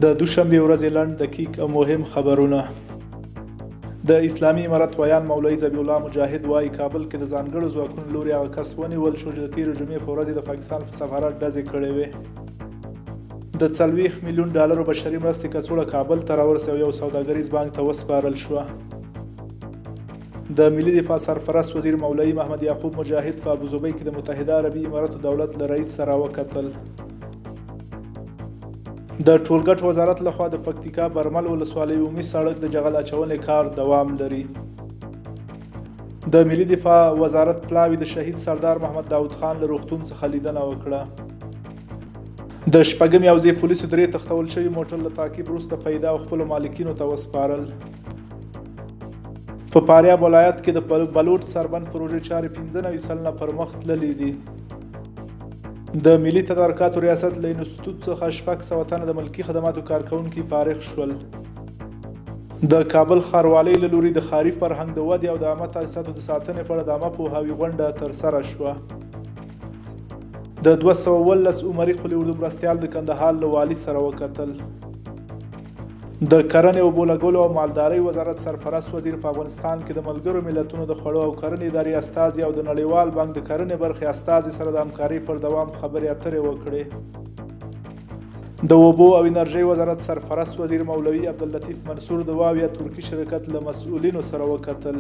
د دوشنبې ورځې لنډ دقیق او مهم خبرونه. د اسلامي امارت ویان مولوي ذبیح الله مجاهد وایي کابل کې د ځانګړو ځواکونو لوري هغه کس ونیول شو چې د تېرې جمعې په ورځ د پاکستان په سفارت ډزې کړې وې. د 40 میلیون ډالرو بشري مرستې کڅوړه کابل ته راورسېده او یو سوداګریز بانک ته وسپارل شوه. د ملي دفاع سرپرست وزیر مولوي محمد یعقوب مجاهد په ابوظبي کې د متحده عربي اماراتو دولت له رئیس سره وکتل. د ټولګټ وزارت لخوا د پکتیکا برمل ولسوالۍ عمومي سړک د جغل اچونې کار دوام لري. د ملي دفاع وزارت پلاوي د شهید سردار محمد داود خان له روغتون څخه لیدنه وکړه. د شپږمې حوزې پولیسو 3 تښتول شوي موټر له تعقیب وروسته پیدا او خپلو مالکینو ته وسپارل. په فاریاب ولایت کې د بلوټ سربند پروژې چارې 95 سلنه پر مخ تللې دي. د ملي تدارکاتو ریاست له انسټیټوت څخه 600 تنه د ملکي خدماتو کارکوونکي فارغ شول. د کابل ښاروالۍ له لوري د ښاري فرهنګ د ودې او د عامه تاسیساتو د ساتنې په اړه د عامه پوهاوي غونډه ترسره شوه. د 219 عمري قلي اردو مرستیال د کندهار له والي سره وکتل. د کرنې اوبو لګولو او مالدارۍ وزارت سرپرست وزیر په افغانستان کې د ملګرو ملتونو د خوړو او کرنې ادارې استازي او د نړیوال بانک د کرنې برخې استازي سره د همکارۍ پر دوام خبرې اترې وکړې. د اوبو او انرژۍ وزارت سرپرست وزیر مولوي عبداللطیف منصور د واویا ترکي شرکت له مسؤلینو سره وکتل.